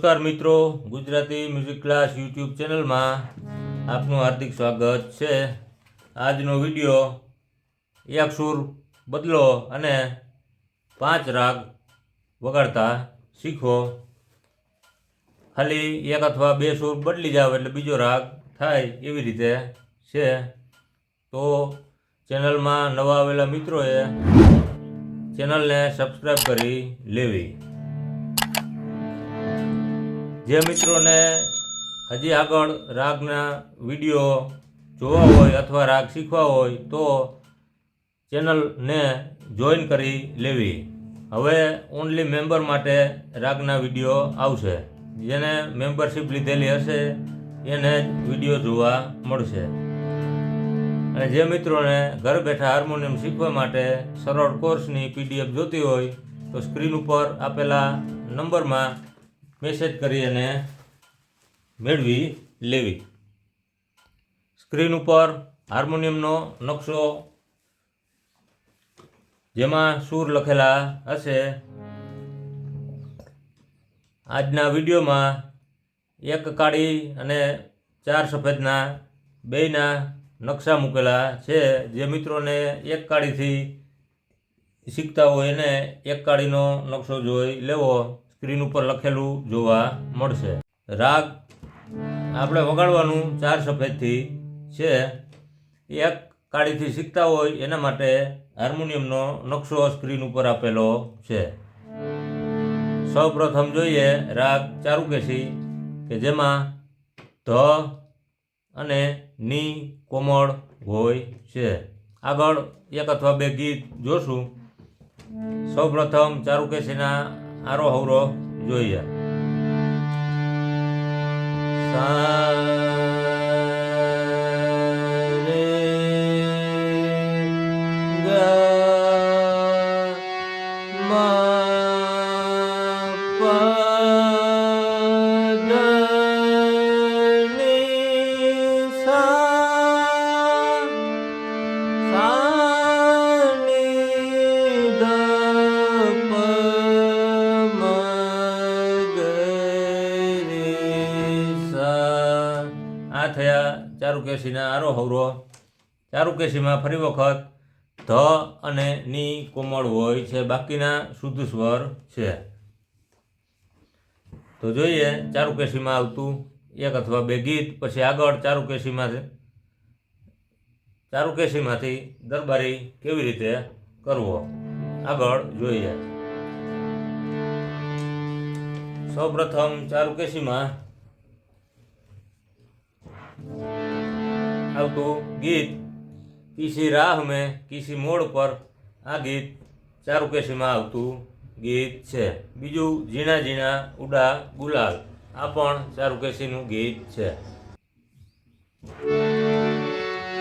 નમસ્કાર મિત્રો, Gujarati music class YouTube ચેનલમાં આપનું હાર્દિક સ્વાગત છે। આજનો વિડીયો એક સૂર બદલો અને 5 રાગ વગાડતા શીખો। ખાલી એક અથવા બે સૂર બદલી જાવ એટલે બીજો રાગ થાય એવી રીતે છે। તો ચેનલમાં નવા આવેલા મિત્રોએ ચેનલને સબસ્ક્રાઈબ કરી લેવી। જે મિત્રોને હજી આગળ રાગના વિડીયો જોવા હોય અથવા રાગ શીખવા હોય તો ચેનલને જોઈન કરી લેવી। હવે ઓનલી મેમ્બર માટે રાગના વિડીયો આવશે। જેને મેમ્બરશિપ લીધેલી હશે એને જ વિડીયો જોવા મળશે। અને જે મિત્રોને ઘર બેઠા હાર્મોનિયમ શીખવા માટે સરળ કોર્સની PDF જોતી હોય તો સ્ક્રીન ઉપર આપેલા નંબરમાં મેસેજ કરી અને મેળવી લેવી। સ્ક્રીન ઉપર હાર્મોનિયમનો નકશો જેમાં સૂર લખેલા હશે। આજના વિડીયોમાં એક કાળી અને 4 સફેદના બેયના નકશા મૂકેલા છે। જે મિત્રોને એક કાળીથી શીખતા હોય એને એક કાળીનો નકશો જોઈ લેવો। સ્ક્રીન ઉપર લખેલું જોવા મળશે। રાગ આપણે વગાડવાનું 4 સફેદથી છે। એક કાળીથી શીખતા હોય એના માટે હાર્મોનિયમનો નકશો સ્ક્રીન ઉપર આપેલો છે। સૌ પ્રથમ જોઈએ રાગ ચારુકેશી કે જેમાં ધ અને ની કોમળ હોય છે। આગળ એક અથવા બે ગીત જોશું। સૌ પ્રથમ ચારુકેશીના આરો હવરો જોઈએ। સા રે ગ મ પ દ ની સા સા ની ધ પ મ ગ રે સા। આ થયા ચારુકેશીના આરો હવરો। ચારુકેશીમાં ફરી વખત ધ અને ની કોમળ હોય છે, બાકીના શુદ્ધ સ્વર છે। તો જોઈએ ચારુકેશીમાં આવતું એક અથવા બે ગીત, પછી આગળ ચારુકેશીમાંથી દરબારી કેવી રીતે કરવો આગળ જોઈએ। સૌ પ્રથમ ચારુકેશીમાં આવતું ગીત કિસી રાહ મેં કિસી મોડ પર, આ ગીત ચારુકેશીમાં આવતું ગીત છે। બીજું ઝીણા ઝીણા ઉડા ગુલાલ, આ પણ ચારુકેશીનું ગીત છે।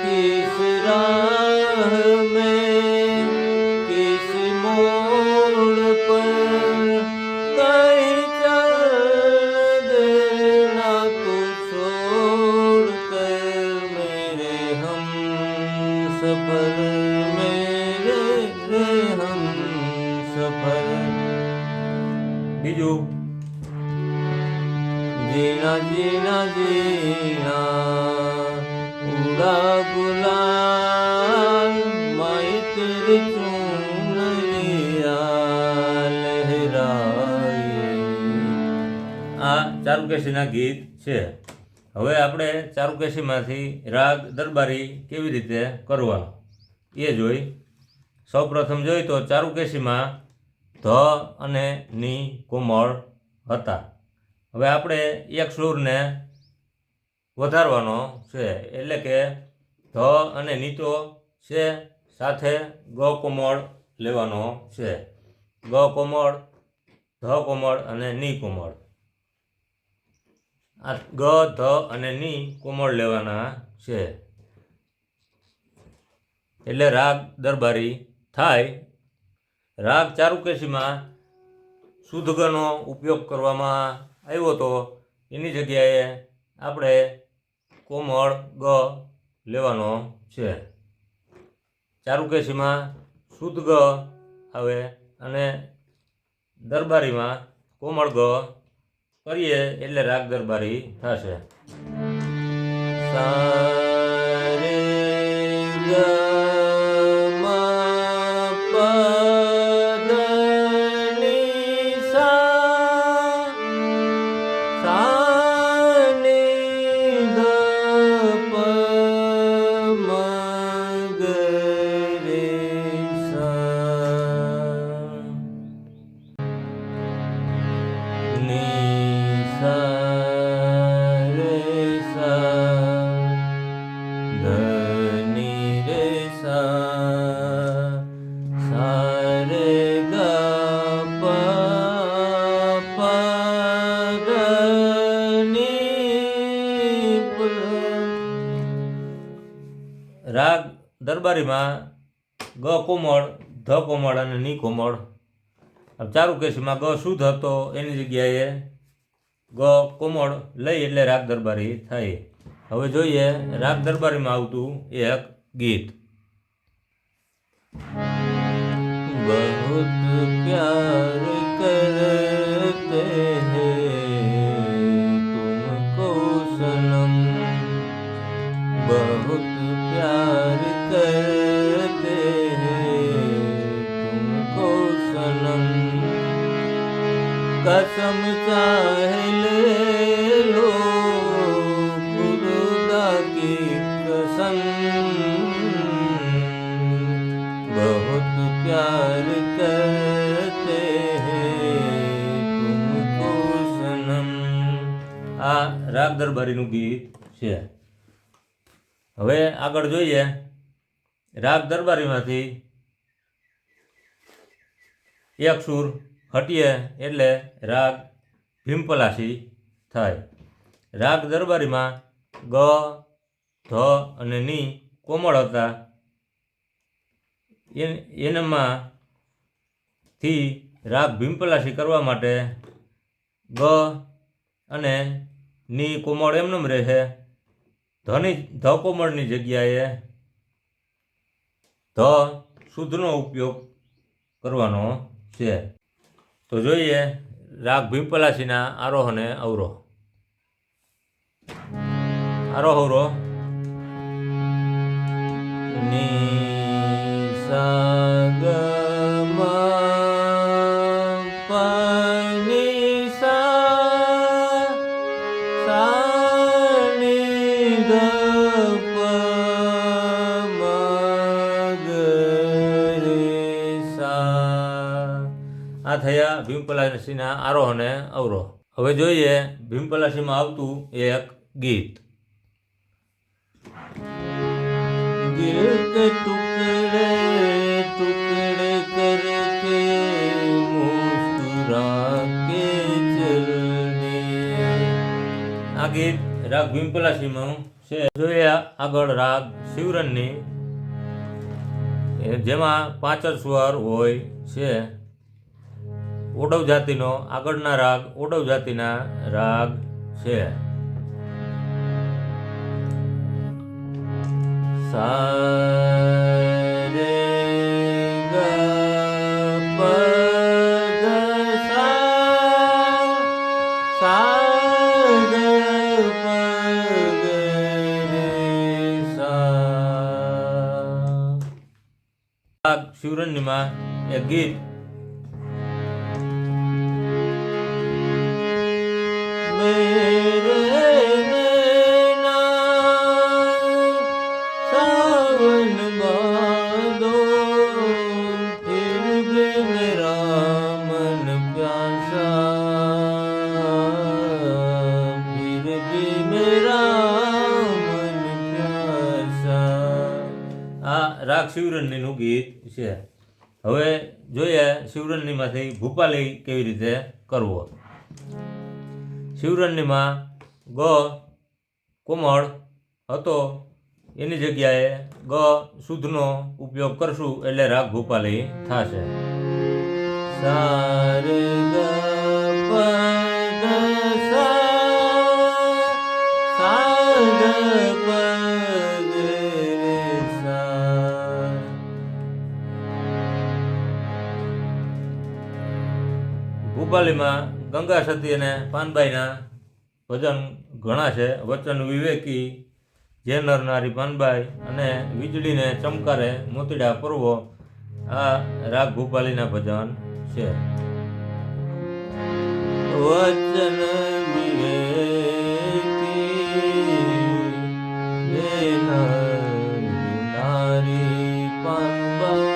કિસ રાહ મેં કિસ મોડ પર કहीं चल देना तू छोड़ कर मेरे हम सफर मेरे हम सफर। બીજું જીના જીના જીના ઉડા ગુલાલ માય તેરી ચૂનરિયા લહેરાએ, આ ચારુકેશીના ગીત છે। હવે આપણે ચારુકેશીમાંથી રાગ દરબારી કેવી રીતે કરવા એ જોઈ। સૌ પ્રથમ જોઈ તો ચારુકેશીમાં ધ અને ની કોમળ હતા। હવે આપણે એક સૂરને વધારવાનો છે, એટલે કે ધ અને ની તો છે, સાથે ગ કોમળ લેવાનો છે। ગ કોમળ, ધ કોમળ અને ની કોમળ, આ ગ ધ અને ની કોમળ લેવાના છે, એટલે રાગ દરબારી થાય। રાગ ચારુકેશીમાં શુદ્ધ ગનો ઉપયોગ કરવામાં આવ્યો તો એની જગ્યાએ આપણે કોમળ ગ લેવાનો છે। ચારુકેશીમાં શુદ્ધ ગ આવે અને દરબારીમાં કોમળ ગ કરીએ એટલે રાગ દરબારી થશે. સા રે ગ મ પ દ ની સા, સા ની ધ પ મ ગ રે સા, ની સા રે સા, ધ ની રે સા, સા રે ગ પ પ દ ની પ. રાગ દરબારીમાં ગ કોમળ, ધ કોમળ અને ની કોમળ. ચારુકેશીમાં ગ શુદ્ધ હતો એની જગ્યાએ ગ કોમળ લઈ એટલે રાગ દરબારી થાય. હવે જોઈએ રાગ દરબારીમાં આવતું એક ગીત. બહુત પ્યાર કરતે હૈ તુમકો સનમ, બહુત પ્યાર કરતે હૈ તુમકો સનમ, कसम चाहे ले लो खुदा की कसम, बहुत प्यार करते हैं तुमको सनम. આ રાગ દરબારીનું ગીત છે. હવે આગળ જોઈએ રાગ દરબારીમાંથી એક સૂર હટીએ એટલે રાગ ભીમપલાસી થાય. રાગ દરબારીમાં ગ, ધ અને ની કોમળ હતા. એનામાંથી રાગ ભીમપલાસી કરવા માટે ગ અને ની કોમળ એમનેમ રહે. ધ કોમળની જગ્યાએ ધ શુદ્ધનો ઉપયોગ કરવાનો છે. તો જોઈએ રાગ ભીમપલાસીના આરોહ અને અવરોહ. આરોહ અવરોહ. ની સા ગ મ પ ની સા, સા ની ધ પ મ ગ રે સા. આ થયા ભીમપલાસીના આરોહ અને અવરોહ. હવે જોઈએ ભીમપલાસીમાં આવતું એક ગીત. દિલ કે ટુકડે ટુકડે કરકે મુસ્કુરા કે ચલ દે. આ ગીત રાગ ભીમપલાસીમાં છે. જોઈએ આગળ રાગ શિવરનની, જેમાં 5 જ સ્વર હોય છે. ઓડવ જાતિનો આગળના રાગ ઓડવ જાતિના રાગ છે. સા રે ગ પ દ સા, સા ગ પ ગ રે સા. રાગ શિવરનીમાં એક ગીત. मेरे नैना सावन बादो फिर भी मेरा मन प्यासा, फिर भी मेरा मन प्यासा. આ રાગ શિવરનીનું ગીત છે. હવે જોઈએ શિવરનીમાંથી ભૂપાલી કેવી રીતે કરવો. શિવરનીમાં ગ કોમળ હતો એની જગ્યાએ ગ શુદ્ધનો ઉપયોગ કરશું એટલે રાગ ભૂપાલી થશે. સા રે ગ પ દ સા, સા ગ પ ગ રે સા. ભૂપાલીમાં ગ ગંગા સતી અને પાનબાઈના ભજન ઘણા છે. વચન વિવેકી, જે નર નારી પાનબાઈ અને વીજળીને ચમકારે મોતીડા પર્વો, આ રાગ ભૂપાલીના ભજન છે. વચન વિવેકી, જે નર નારી પાનબાઈ